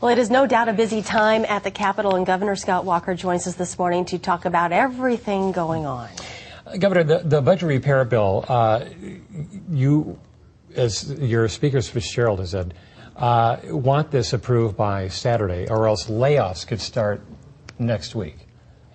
Well, it is no doubt a busy time at the Capitol, and Governor Scott Walker joins us this morning to talk about everything going on. Governor, the budget repair bill, you, as your Speaker Fitzgerald has said, want this approved by Saturday, or else layoffs could start next week.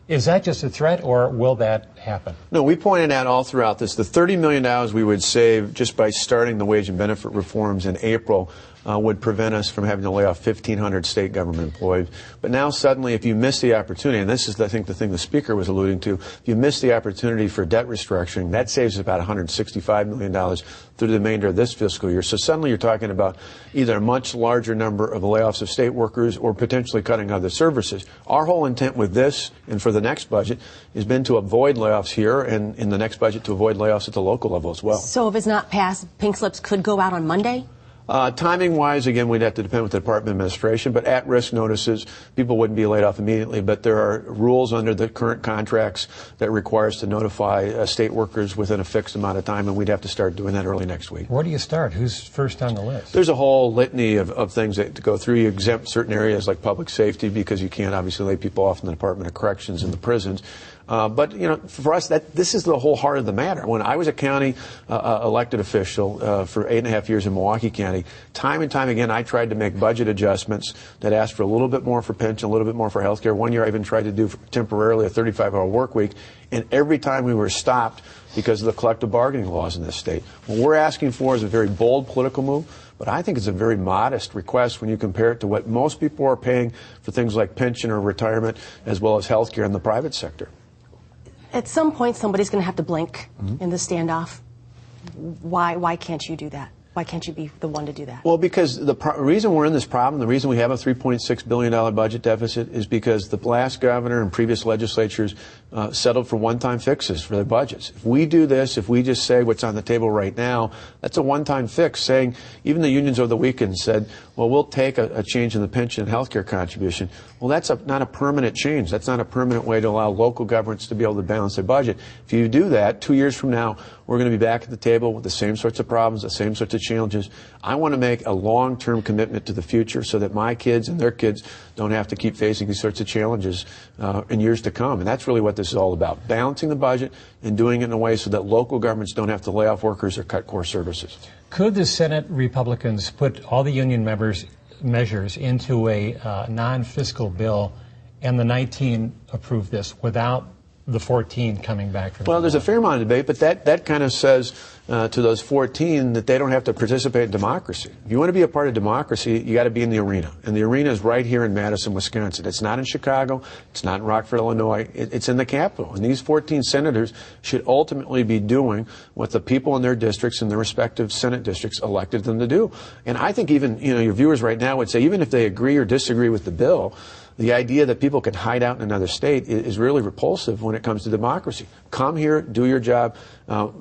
Is that just a threat, or will that happen? No, we pointed out all throughout this, the $30 million we would save just by starting the wage and benefit reforms in April would prevent us from having to lay off 1,500 state government employees. But now suddenly, if you miss the opportunity, and this is, I think, the thing the Speaker was alluding to, if you miss the opportunity for debt restructuring, that saves about $165 million through the remainder of this fiscal year. So suddenly you're talking about either a much larger number of layoffs of state workers or potentially cutting other services. Our whole intent with this and for the next budget has been to avoid layoffs here, and in the next budget to avoid layoffs at the local level as well. So if it's not passed, pink slips could go out on Monday? Timing-wise, again, we'd have to depend with the Department of Administration, but at-risk notices, people wouldn't be laid off immediately, but there are rules under the current contracts that require us to notify state workers within a fixed amount of time, and we'd have to start doing that early next week. Where do you start? Who's first on the list? There's a whole litany of things that to go through. You exempt certain areas like public safety because you can't obviously lay people off in the Department of Corrections and the prisons. But, you know, for us, this is the whole heart of the matter. When I was a county elected official for 8.5 years in Milwaukee County, time and time again, I tried to make budget adjustments that asked for a little bit more for pension, a little bit more for health care. One year I even tried to do temporarily a 35-hour work week, and every time we were stopped because of the collective bargaining laws in this state. What we're asking for is a very bold political move, but I think it's a very modest request when you compare it to what most people are paying for things like pension or retirement, as well as health care in the private sector. At some point, somebody's going to have to blink in the standoff. Why can't you do that? Why can't you be the one to do that? Well, because the reason we're in this problem, the reason we have a $3.6 billion budget deficit is because the last governor and previous legislatures settled for one-time fixes for their budgets. If we do this, if we just say what's on the table right now, that's a one-time fix, saying even the unions over the weekend said, well, we'll take a change in the pension and health care contribution. Well, that's not a permanent change. That's not a permanent way to allow local governments to be able to balance their budget. If you do that, 2 years from now, we're going to be back at the table with the same sorts of problems, the same sorts of challenges. I want to make a long-term commitment to the future so that my kids and their kids don't have to keep facing these sorts of challenges in years to come. And that's really what this is all about, balancing the budget and doing it in a way so that local governments don't have to lay off workers or cut core services. Could the Senate Republicans put all the union measures into a non-fiscal bill and the 19 approve this without the 14 coming back from Well, there's a fair amount of debate, but that kind of says to those 14 that they don't have to participate in democracy. If you want to be a part of democracy, you got to be in the arena. And the arena is right here in Madison, Wisconsin. It's not in Chicago. It's not in Rockford, Illinois. It's in the Capitol. And these 14 senators should ultimately be doing what the people in their districts and their respective Senate districts elected them to do. And I think even, you know, your viewers right now would say, even if they agree or disagree with the bill, the idea that people can hide out in another state is really repulsive when it comes to democracy. Come here, do your job,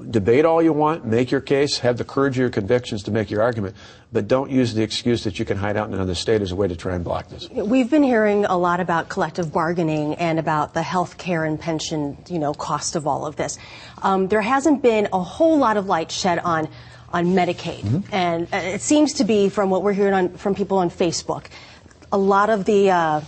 debate all you want, make your case, have the courage of your convictions to make your argument, but don't use the excuse that you can hide out in another state as a way to try and block this. We've been hearing a lot about collective bargaining and about the health care and pension, cost of all of this. There hasn't been a whole lot of light shed on Medicaid, and it seems to be, from what we're hearing from people on Facebook, a lot of the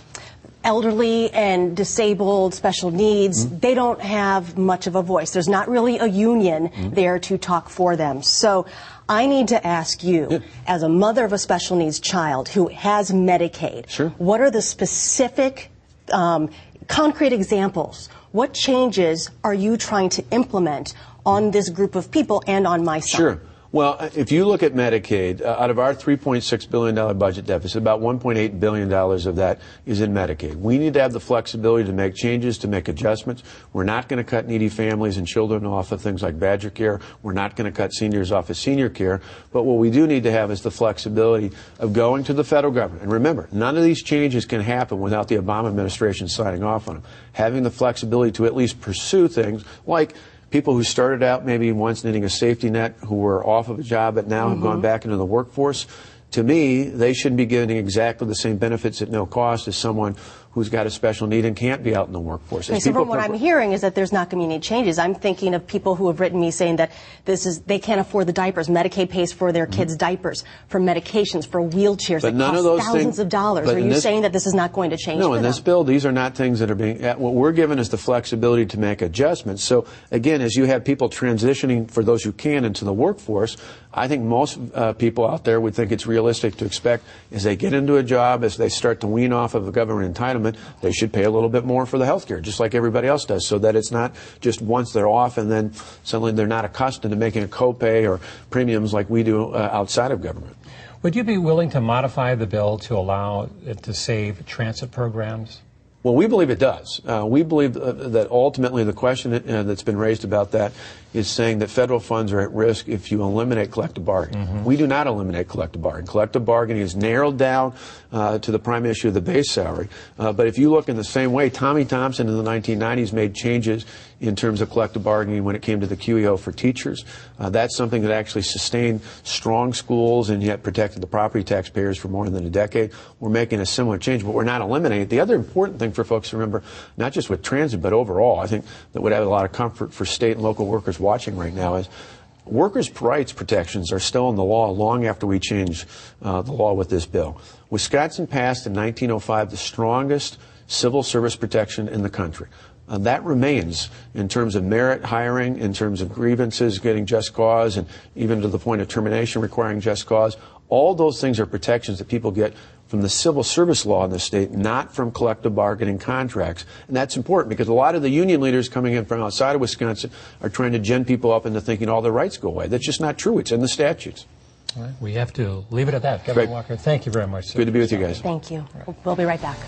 elderly and disabled, special needs, they don't have much of a voice. There's not really a union there to talk for them. So I need to ask you, as a mother of a special needs child who has Medicaid, what are the specific, concrete examples? What changes are you trying to implement on this group of people and on my son? Sure. Well, if you look at Medicaid, out of our $3.6 billion budget deficit, about $1.8 billion of that is in Medicaid. We need to have the flexibility to make changes, to make adjustments. We're not going to cut needy families and children off of things like Badger Care. We're not going to cut seniors off of senior care. But what we do need to have is the flexibility of going to the federal government. And remember, none of these changes can happen without the Obama administration signing off on them. Having the flexibility to at least pursue things like people who started out maybe once needing a safety net, who were off of a job but now have gone back into the workforce. To me, they shouldn't be getting exactly the same benefits at no cost as someone who's got a special need and can't be out in the workforce. Okay, so from what I'm hearing is that there's not going to be any changes. I'm thinking of people who have written me saying that they can't afford the diapers. Medicaid pays for their kids' diapers, for medications, for wheelchairs that cost thousands of dollars. Are you saying that this is not going to change? No, in this bill, these are not things that are being. What we're given is the flexibility to make adjustments. So again, as you have people transitioning, for those who can, into the workforce, I think most people out there would think it's realistic to expect as they get into a job, as they start to wean off of a government entitlement, they should pay a little bit more for the health care, just like everybody else does, so that it's not just once they're off and then suddenly they're not accustomed to making a copay or premiums like we do outside of government. Would you be willing to modify the bill to allow it to save transit programs? Well, we believe it does. We believe that ultimately the question that's been raised about that is saying that federal funds are at risk if you eliminate collective bargaining. Mm-hmm. We do not eliminate collective bargaining. Collective bargaining is narrowed down to the prime issue of the base salary. But if you look in the same way, Tommy Thompson in the 1990s made changes in terms of collective bargaining when it came to the QEO for teachers. That's something that actually sustained strong schools and yet protected the property taxpayers for more than a decade. We're making a similar change, but we're not eliminating it. The other important thing for folks to remember, not just with transit, but overall, I think that would have a lot of comfort for state and local workers watching right now, is workers' rights protections are still in the law long after we change the law with this bill. Wisconsin passed in 1905 the strongest civil service protection in the country. That remains in terms of merit hiring, in terms of grievances, getting just cause, and even to the point of termination requiring just cause. All those things are protections that people get from the civil service law in the state, not from collective bargaining contracts. And that's important because a lot of the union leaders coming in from outside of Wisconsin are trying to gin people up into thinking all their rights go away. That's just not true. It's in the statutes. All right. We have to leave it at that. Governor Walker, thank you very much, sir. Good to be with you guys. Thank you. We'll be right back.